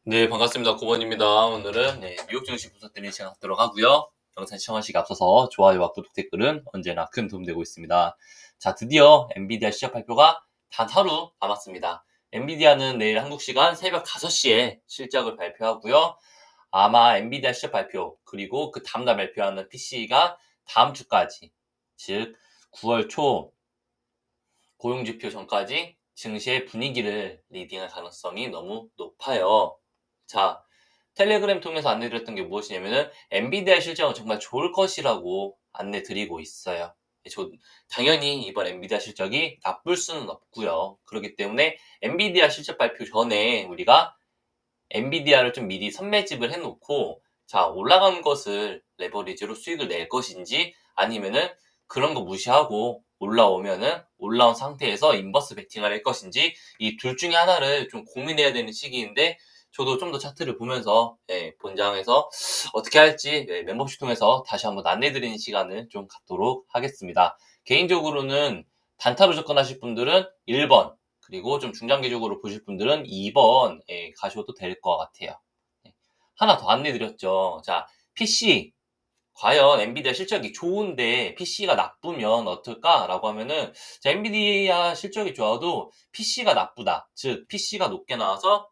네, 반갑습니다. 고원입니다. 오늘은 뉴욕 증시 분석 드리는 시간 갖도록 하고요. 영상 시청하시기 앞서서 좋아요와 구독, 댓글은 언제나 큰 도움 되고 있습니다. 자, 드디어 엔비디아 시작 발표가 단 하루 남았습니다. 엔비디아는 내일 한국 시간 새벽 5시에 실적을 발표하고요. 아마 엔비디아 시작 발표, 그리고 그 다음날 발표하는 PC가 다음 주까지, 즉 9월 초 고용지표 전까지 증시의 분위기를 리딩할 가능성이 너무 높아요. 자, 텔레그램 통해서 안내드렸던 게 무엇이냐면은 엔비디아 실적은 정말 좋을 것이라고 안내드리고 있어요. 당연히 이번 엔비디아 실적이 나쁠 수는 없고요. 그렇기 때문에 엔비디아 실적 발표 전에 우리가 엔비디아를 좀 미리 선매집을 해놓고, 자, 올라가는 것을 레버리지로 수익을 낼 것인지, 아니면은 그런 거 무시하고 올라오면은 올라온 상태에서 인버스 베팅을 할 것인지, 이 둘 중에 하나를 좀 고민해야 되는 시기인데, 저도 좀 더 차트를 보면서 본장에서 어떻게 할지 멤버십 통해서 다시 한번 안내드리는 시간을 좀 갖도록 하겠습니다. 개인적으로는 단타로 접근하실 분들은 1번, 그리고 좀 중장기적으로 보실 분들은 2번 가셔도 될 것 같아요. 하나 더 안내드렸죠. 자, PC. 과연 엔비디아 실적이 좋은데 PC가 나쁘면 어떨까라고 하면은, 자, 엔비디아 실적이 좋아도 PC가 나쁘다. 즉, PC가 높게 나와서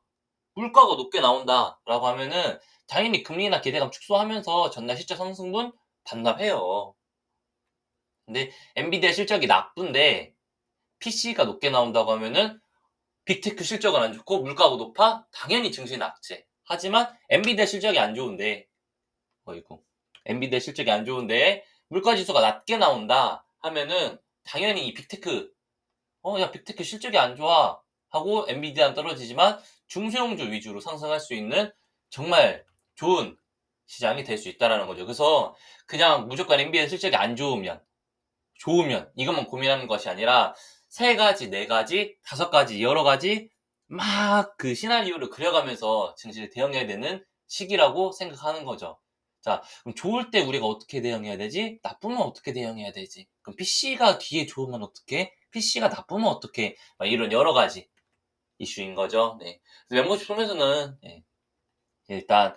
물가가 높게 나온다라고 하면은 당연히 금리나 기대감 축소하면서 전날 실적 상승분 반납해요. 근데 엔비디아 실적이 나쁜데 PC가 높게 나온다고 하면은 빅테크 실적은 안 좋고 물가가 높아? 당연히 증시 낙제. 하지만 엔비디아 실적이 안 좋은데, 어이구, 엔비디아 실적이 안 좋은데 물가 지수가 낮게 나온다 하면은 당연히 이 빅테크, 야, 빅테크 실적이 안 좋아 하고 엔비디아는 떨어지지만 중소형주 위주로 상승할 수 있는 정말 좋은 시장이 될 수 있다라는 거죠. 그래서 그냥 무조건 엔비디아 실적이 안 좋으면 이것만 고민하는 것이 아니라 세 가지, 네 가지, 다섯 가지, 여러 가지 막 그 시나리오를 그려가면서 증시를 대응해야 되는 시기라고 생각하는 거죠. 자, 그럼 좋을 때 우리가 어떻게 대응해야 되지? 나쁘면 어떻게 대응해야 되지? 그럼 PC가 뒤에 좋으면 어떻게? PC가 나쁘면 어떻게? 이런 여러 가지 이슈인 거죠. 네. 멤버십 통해서는 일단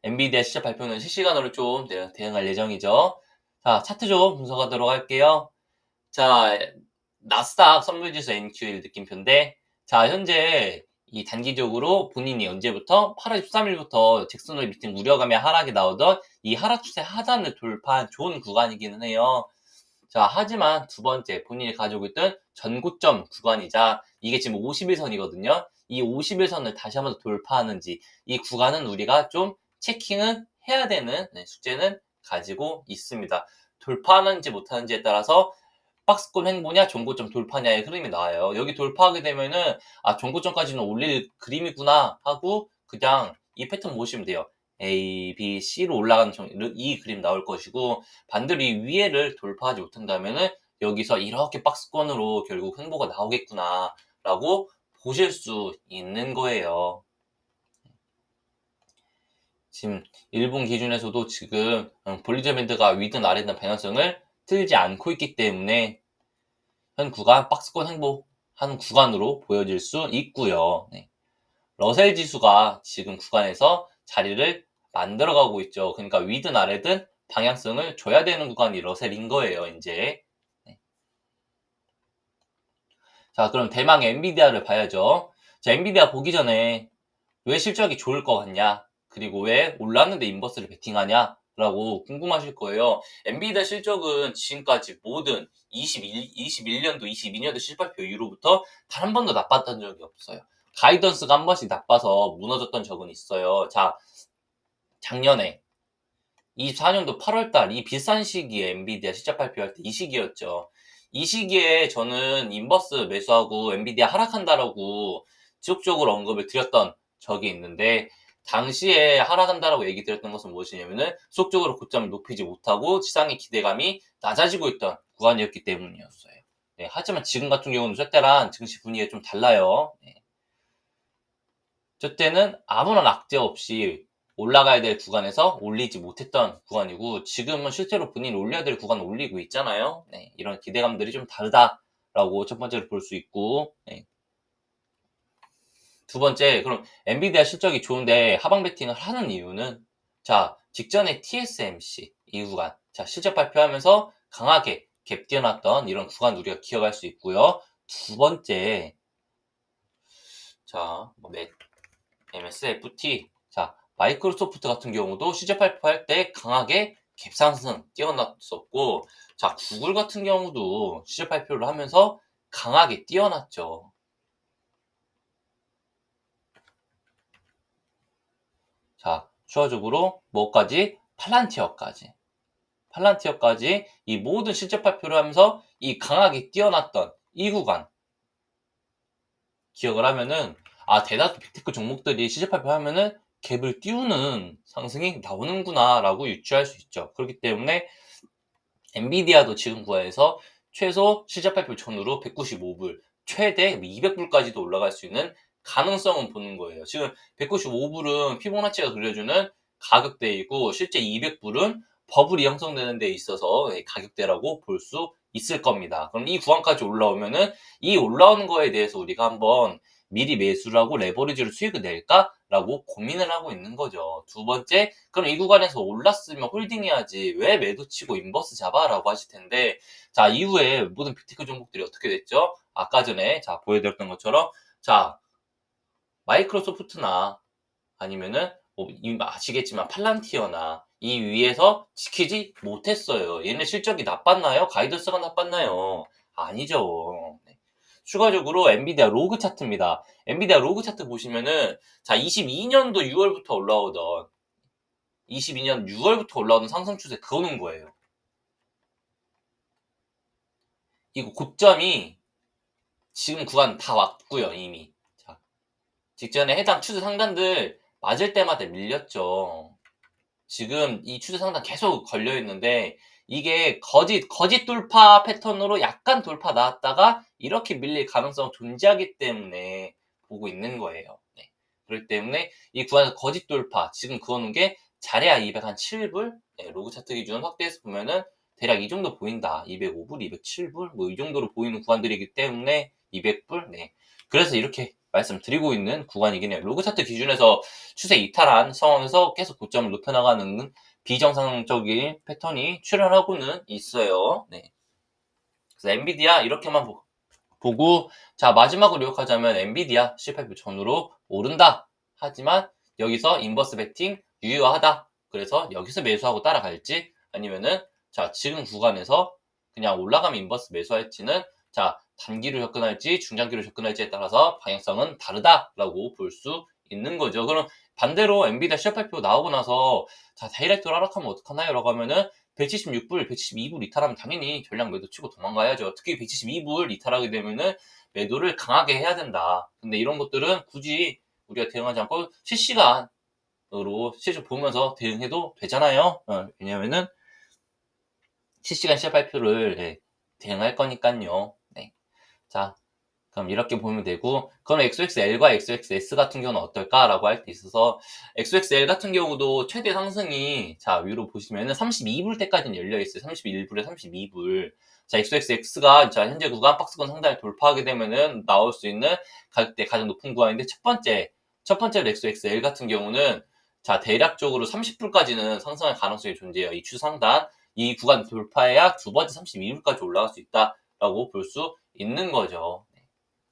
엔비디아 시작 발표는 실시간으로 좀 대응할 예정이죠. 자, 차트 좀 분석하도록 할게요. 자, 나스닥 선물지수 NQ일 느낌표인데, 자, 현재 이 단기적으로 본인이 언제부터 8월 13일부터 잭슨홀 미팅 우려감에 하락이 나오던 이 하락 추세 하단을 돌파한 좋은 구간이기는 해요. 자, 하지만 두 번째, 본인이 가지고 있던 전고점 구간이자 이게 지금 51선이거든요. 이 51선을 다시 한번 더 돌파하는지, 이 구간은 우리가 좀 체킹은 해야 되는 숙제는 가지고 있습니다. 돌파하는지 못하는지에 따라서 박스권 횡보냐 종고점 돌파냐의 흐름이 나와요. 여기 돌파하게 되면은 종고점까지는 올릴 그림이구나 하고 그냥 이 패턴 보시면 돼요. A, B, C로 올라가는 이 그림 나올 것이고, 반대로 이 위에를 돌파하지 못한다면은 여기서 이렇게 박스권으로 결국 횡보가 나오겠구나 라고 보실 수 있는 거예요. 지금 일본 기준에서도 지금 볼리저 밴드가 위든 아래든 방향성을 틀지 않고 있기 때문에 현 구간 박스권 행보하는 구간으로 보여질 수 있고요. 네. 러셀 지수가 지금 구간에서 자리를 만들어가고 있죠. 그러니까 위든 아래든 방향성을 줘야 되는 구간이 러셀인 거예요, 이제. 네. 자, 그럼 대망의 엔비디아를 봐야죠. 자, 엔비디아 보기 전에 왜 실적이 좋을 것 같냐? 그리고 왜 올랐는데 인버스를 베팅하냐? 라고 궁금하실 거예요. 엔비디아 실적은 지금까지 모든 21년도, 22년도 실발표 이후로부터 단 한 번도 나빴던 적이 없어요. 가이던스가 한 번씩 나빠서 무너졌던 적은 있어요. 자, 작년에 24년도 8월달 이 비싼 시기에 엔비디아 실적 발표할 때 이 시기였죠. 이 시기에 저는 인버스 매수하고 엔비디아 하락한다라고 지속적으로 언급을 드렸던 적이 있는데, 당시에 하락한다라고 얘기 드렸던 것은 무엇이냐면은 지속적으로 고점을 높이지 못하고 시장의 기대감이 낮아지고 있던 구간이었기 때문이었어요. 네, 하지만 지금 같은 경우는 저 때랑 증시 분위기가 좀 달라요. 네. 저 때는 아무런 악재 없이 올라가야 될 구간에서 올리지 못했던 구간이고, 지금은 실제로 본인이 올려야 될 구간을 올리고 있잖아요. 네, 이런 기대감들이 좀 다르다라고 첫 번째로 볼 수 있고, 네. 두 번째, 그럼 엔비디아 실적이 좋은데 하방 베팅을 하는 이유는, 자, 직전에 TSMC 이 구간, 자, 실적 발표하면서 강하게 갭 뛰어났던 이런 구간 우리가 기억할 수 있고요. 두 번째, 자, MSFT, 자, 마이크로소프트 같은 경우도 실적 발표할 때 강하게 갭 상승 뛰어났었고, 자, 구글 같은 경우도 실적 발표를 하면서 강하게 뛰어났죠. 자, 추가적으로 뭐까지? 팔란티어까지 이 모든 실적 발표를 하면서 이 강하게 뛰어났던 이 구간 기억을 하면은, 아, 대다수 빅테크 종목들이 실적 발표하면은 갭을 띄우는 상승이 나오는구나 라고 유추할 수 있죠. 그렇기 때문에 엔비디아도 지금 구간에서 최소 실적 발표 전후로 195불, 최대 200불까지도 올라갈 수 있는 가능성은 보는 거예요. 지금 195불은 피보나치가 그려주는 가격대이고, 실제 200불은 버블이 형성되는 데 있어서 가격대라고 볼 수 있을 겁니다. 그럼 이 구간까지 올라오면은 이 올라오는 거에 대해서 우리가 한번 미리 매수를 하고 레버리지로 수익을 낼까라고 고민을 하고 있는 거죠. 두 번째, 그럼 이 구간에서 올랐으면 홀딩해야지 왜 매도 치고 인버스 잡아라고 하실 텐데, 자, 이후에 모든 빅테크 종목들이 어떻게 됐죠? 아까 전에 자 보여드렸던 것처럼, 자, 마이크로소프트나 아니면은 뭐 이미 아시겠지만 팔란티어나 이 위에서 지키지 못했어요. 얘네 실적이 나빴나요? 가이던스가 나빴나요? 아니죠. 네. 추가적으로 엔비디아 로그 차트입니다. 엔비디아 로그 차트 보시면은, 자, 22년도 6월부터 올라오던 22년 6월부터 올라오는 상승 추세 그어놓은 거예요. 이거 고점이 지금 구간 다 왔고요, 이미. 자, 직전에 해당 추세 상단들 맞을 때마다 밀렸죠. 지금 이 추세 상단 계속 걸려 있는데, 이게 거짓 돌파 패턴으로 약간 돌파 나왔다가 이렇게 밀릴 가능성 존재하기 때문에 보고 있는 거예요. 네. 그렇기 때문에 이 구간에서 거짓 돌파 지금 그어놓은 게 잘해야 207불, 네, 로그 차트 기준 확대해서 보면은 대략 이 정도 보인다. 205불, 207불 뭐 이 정도로 보이는 구간들이기 때문에 200불. 네. 그래서 이렇게 말씀드리고 있는 구간이긴 해요. 로그 차트 기준에서 추세 이탈한 상황에서 계속 고점을 높여나가는 비정상적인 패턴이 출현하고는 있어요. 네. 그래서 엔비디아 이렇게만 보고, 자, 마지막으로 요약하자면 엔비디아 18표 전후로 오른다. 하지만 여기서 인버스 베팅 유효하다. 그래서 여기서 매수하고 따라갈지, 아니면은 자, 지금 구간에서 그냥 올라가면 인버스 매수할지는, 자, 단기로 접근할지 중장기로 접근할지에 따라서 방향성은 다르다라고 볼 수 있는 거죠. 그럼 반대로 엔비디아 시합 발표 나오고 나서, 자, 다이렉트로 하락하면 어떡하나요? 라고 하면은 176불, 172불 이탈하면 당연히 전량 매도 치고 도망가야죠. 특히 172불 이탈하게 되면은 매도를 강하게 해야 된다. 근데 이런 것들은 굳이 우리가 대응하지 않고 실시간으로 실적 보면서 대응해도 되잖아요. 왜냐면은 실시간 시합 발표를, 네, 대응할 거니까요. 네. 자, 그럼 이렇게 보면 되고, 그럼 XXL과 XXS 같은 경우는 어떨까라고 할 때 있어서, XXL 같은 경우도 최대 상승이, 자, 위로 보시면은 32불 때까지는 열려 있어요. 31불에 32불. 자, XXX가 자, 현재 구간 박스권 상단을 돌파하게 되면은 나올 수 있는 가격대 가장 높은 구간인데, 첫 번째로 XXL 같은 경우는, 자, 대략적으로 30불까지는 상승할 가능성이 존재해요. 이 추상단. 이 구간 돌파해야 두 번째 32불까지 올라갈 수 있다라고 볼 수 있는 거죠.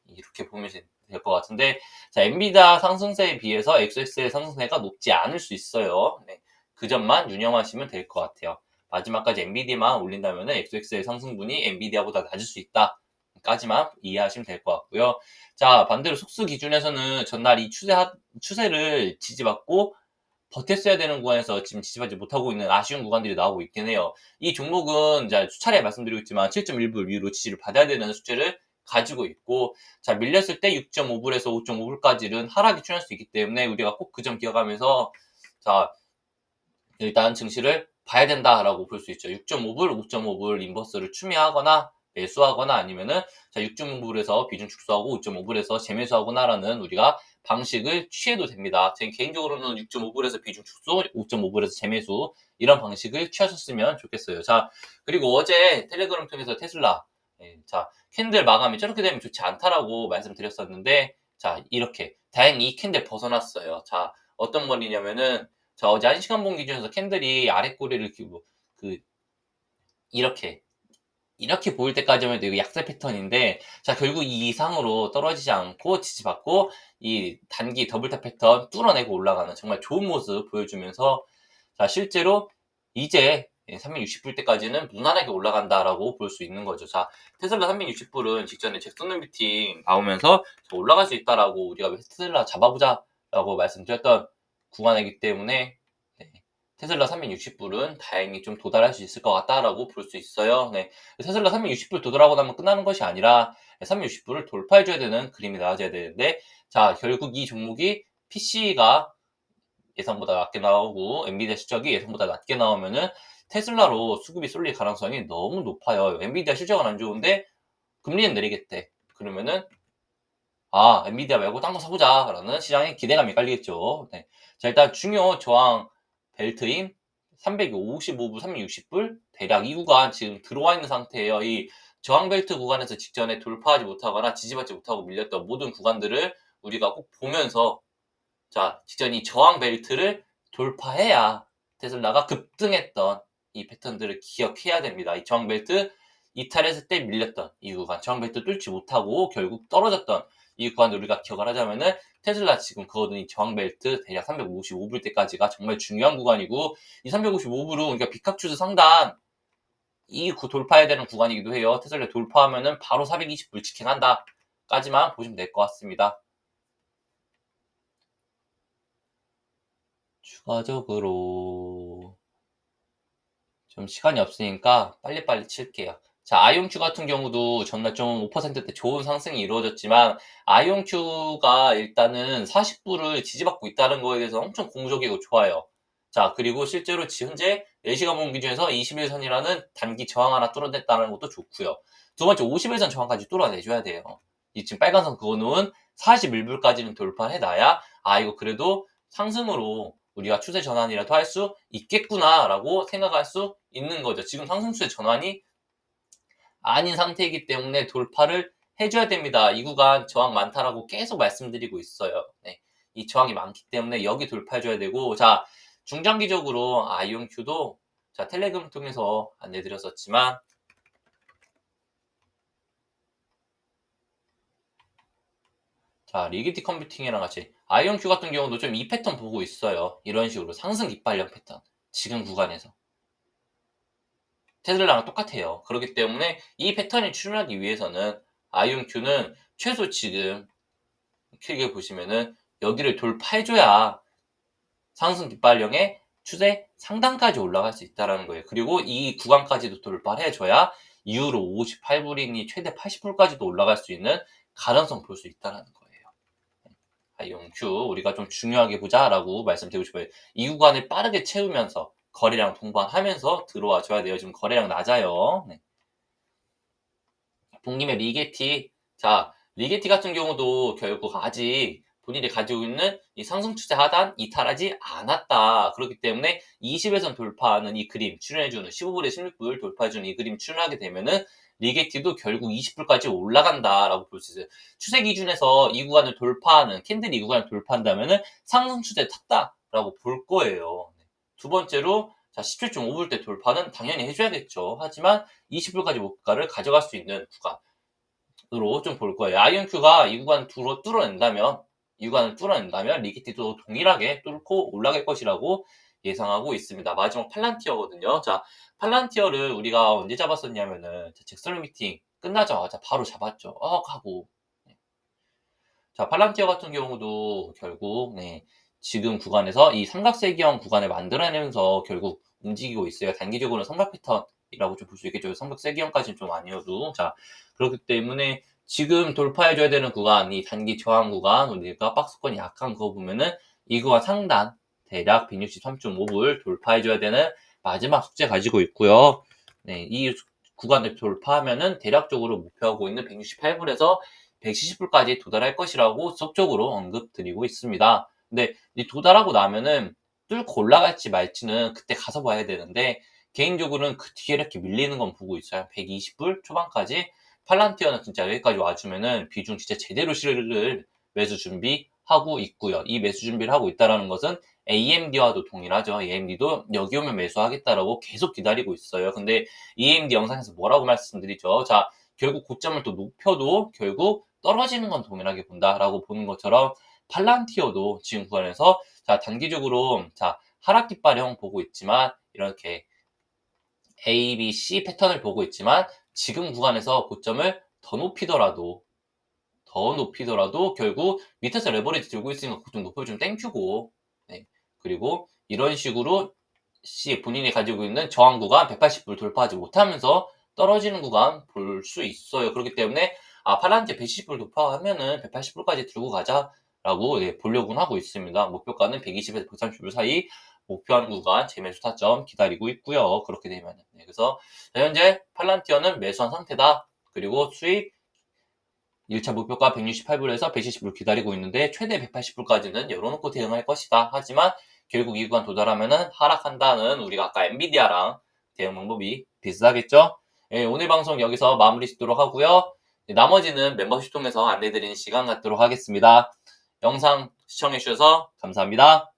이렇게 보면 될 것 같은데, 자, 엔비디아 상승세에 비해서 XX의 상승세가 높지 않을 수 있어요. 네, 그 점만 유념하시면 될 것 같아요. 마지막까지 엔비디아만 올린다면 XX의 상승분이 엔비디아보다 낮을 수 있다 까지만 이해하시면 될 것 같고요. 자, 반대로 속수 기준에서는 전날 이 추세를 지지받고 버텼어야 되는 구간에서 지금 지지받지 못하고 있는 아쉬운 구간들이 나오고 있긴 해요. 이 종목은 자, 수차례 말씀드리고 있지만 7.1불 위로 지지를 받아야 되는 수치를 가지고 있고, 자, 밀렸을 때 6.5불에서 5.5불까지는 하락이 출현할 수 있기 때문에 우리가 꼭 그 점 기억하면서, 자, 일단 증시를 봐야 된다라고 볼 수 있죠. 6.5불, 5.5불 인버스를 추미하거나 매수하거나, 아니면은 자, 6.5불에서 비중 축소하고 5.5불에서 재매수하거나라는 우리가 방식을 취해도 됩니다. 제 개인적으로는 6.5불에서 비중 축소, 5.5불에서 재매수 이런 방식을 취하셨으면 좋겠어요. 자, 그리고 어제 텔레그램 통해서 테슬라, 자, 캔들 마감이 저렇게 되면 좋지 않다라고 말씀드렸었는데, 자, 이렇게 다행히 이 캔들 벗어났어요. 자, 어떤 거리냐면은, 자, 어제 1시간 봉 기준에서 캔들이 아래 꼬리를 그, 이렇게, 이렇게 보일 때까지만 해도 이거 약세 패턴인데, 자, 결국 이 이상으로 떨어지지 않고 지지받고, 이 단기 더블탑 패턴 뚫어내고 올라가는 정말 좋은 모습 보여주면서, 자, 실제로 이제 360불 때까지는 무난하게 올라간다라고 볼 수 있는 거죠. 자, 테슬라 360불은 직전에 잭슨 미팅 나오면서 올라갈 수 있다라고 우리가 테슬라 잡아보자라고 말씀드렸던 구간이기 때문에, 네, 테슬라 360불은 다행히 좀 도달할 수 있을 것 같다라고 볼 수 있어요. 네, 테슬라 360불 도달하고 나면 끝나는 것이 아니라 360불을 돌파해줘야 되는 그림이 나와줘야 되는데, 자, 결국 이 종목이 PC가 예상보다 낮게 나오고 엔비디아 실적이 예상보다 낮게 나오면은 테슬라로 수급이 쏠릴 가능성이 너무 높아요. 엔비디아 실적은 안 좋은데 금리는 내리겠대. 그러면은 엔비디아 말고 딴 거 사보자라는 시장의 기대감이 깔리겠죠. 네. 자, 일단 중요 저항 벨트인 355불, 360불 대략 이 구간 지금 들어와 있는 상태예요. 이 저항 벨트 구간에서 직전에 돌파하지 못하거나 지지받지 못하고 밀렸던 모든 구간들을 우리가 꼭 보면서, 자, 직전 이 저항 벨트를 돌파해야 테슬라가 급등했던 이 패턴들을 기억해야 됩니다. 이 저항 벨트 이탈했을 때 밀렸던 이 구간, 저항 벨트 뚫지 못하고 결국 떨어졌던 이 구간을 우리가 기억을 하자면은, 테슬라 지금 그거는 이 저항 벨트 대략 355불 때까지가 정말 중요한 구간이고, 이 355불은 우리가 비값 추세 상단 돌파해야 되는 구간이기도 해요. 테슬라 돌파하면은 바로 420불 직행한다 까지만 보시면 될 것 같습니다. 추가적으로 좀 시간이 없으니까 빨리빨리 칠게요. 자, 아이온큐 같은 경우도 전날 좀 5%대 좋은 상승이 이루어졌지만, 아이온큐가 일단은 40불을 지지받고 있다는 거에 대해서 엄청 공적이고 좋아요. 자, 그리고 실제로 현재 4시간 봉 기준에서 21선이라는 단기 저항 하나 뚫어냈다는 것도 좋고요. 두 번째, 51선 저항까지 뚫어내줘야 돼요. 이 지금 빨간선 그거는 41불까지는 돌파해놔야, 이거 그래도 상승으로 우리가 추세 전환이라도 할 수 있겠구나라고 생각할 수 있는 거죠. 지금 상승 추세 전환이 아닌 상태이기 때문에 돌파를 해줘야 됩니다. 이 구간 저항 많다라고 계속 말씀드리고 있어요. 네, 이 저항이 많기 때문에 여기 돌파해줘야 되고, 자, 중장기적으로 아이온큐도 자, 텔레그램 통해서 안내드렸었지만, 자, 리기티 컴퓨팅이랑 같이 아이온큐 같은 경우도 좀 이 패턴 보고 있어요. 이런 식으로 상승 깃발령 패턴, 지금 구간에서 테슬라랑 똑같아요. 그렇기 때문에 이 패턴이 출현하기 위해서는 아이온큐는 최소 지금 크게 보시면은 여기를 돌파해줘야 상승 깃발령의 추세 상단까지 올라갈 수 있다는 거예요. 그리고 이 구간까지도 돌파를 해줘야 이후로 58불이니 최대 80불까지도 올라갈 수 있는 가능성 볼 수 있다는 거예요. 아이온큐 우리가 좀 중요하게 보자라고 말씀드리고 싶어요. 이 구간을 빠르게 채우면서 거래량 동반하면서 들어와 줘야 돼요. 지금 거래량 낮아요. 네. 본김에 리게티. 자, 리게티 같은 경우도 결국 아직 본인이 가지고 있는 이 상승 추세 하단 이탈하지 않았다. 그렇기 때문에 20에선 돌파하는 이 그림 출현해주는 15불에 16불 돌파해주는 이 그림 출현하게 되면은 리게티도 결국 20불까지 올라간다라고 볼 수 있어요. 추세 기준에서 이 구간을 돌파하는 캔들이 이 구간을 돌파한다면은 상승 추세 탔다라고 볼 거예요. 두 번째로, 자, 17.5불 때 돌파는 당연히 해줘야겠죠. 하지만 20불까지 목가를 가져갈 수 있는 구간으로 좀 볼 거예요. 아이온큐가 이 구간을 뚫어낸다면 리기티도 동일하게 뚫고 올라갈 것이라고 예상하고 있습니다. 마지막 팔란티어거든요. 자, 팔란티어를 우리가 언제 잡았었냐면은 잭슨 미팅 끝나자마자 바로 잡았죠. 하고. 자, 팔란티어 같은 경우도 결국, 네, 지금 구간에서 이 삼각세기형 구간을 만들어내면서 결국 움직이고 있어요. 단기적으로는 삼각 패턴이라고 좀 볼 수 있겠죠. 삼각세기형까지는 좀 아니어도. 자, 그렇기 때문에 지금 돌파해줘야 되는 구간, 이 단기 저항 구간, 우리가 박스권이 약한 거 보면은 이 구간 상단 대략 163.5불 돌파해줘야 되는 마지막 숙제 가지고 있고요. 네, 이 구간을 돌파하면은 대략적으로 목표하고 있는 168불에서 170불까지 도달할 것이라고 지속적으로 언급드리고 있습니다. 근데 이 도달하고 나면은 뚫고 올라갈지 말지는 그때 가서 봐야 되는데, 개인적으로는 그 뒤에 이렇게 밀리는 건 보고 있어요. 120불 초반까지 팔란티어는 진짜 여기까지 와주면은 비중 진짜 제대로 실을 매수 준비 하고 있고요. 이 매수 준비를 하고 있다는 것은 AMD와도 동일하죠. AMD도 여기 오면 매수하겠다라고 계속 기다리고 있어요. 근데 AMD 영상에서 뭐라고 말씀드리죠? 자, 결국 고점을 또 높여도 결국 떨어지는 건 동일하게 본다라고 보는 것처럼 팔란티어도 지금 구간에서 자, 단기적으로 자, 하락 깃발형 보고 있지만 이렇게 A, B, C 패턴을 보고 있지만 지금 구간에서 고점을 더 높이더라도 결국 밑에서 레버리지 들고 있으니까 좀 높여주면 땡큐고 네. 그리고 이런 식으로 C 본인이 가지고 있는 저항 구간 180불 돌파하지 못하면서 떨어지는 구간 볼 수 있어요. 그렇기 때문에 파란색 120불 돌파하면은 180불까지 들고 가자라고 네, 보려고는 하고 있습니다. 목표가는 120에서 130불 사이 목표하는 구간 재매수 타점 기다리고 있고요. 그렇게 되면 네, 그래서 현재 팔란티어는 매수한 상태다. 그리고 수익 1차 목표가 168불에서 170불 기다리고 있는데 최대 180불까지는 열어놓고 대응할 것이다. 하지만 결국 이 구간 도달하면은 하락한다는 우리가 아까 엔비디아랑 대응 방법이 비슷하겠죠? 예, 오늘 방송 여기서 마무리 짓도록 하고요. 나머지는 멤버십 통해서 안내드리는 시간 갖도록 하겠습니다. 영상 시청해주셔서 감사합니다.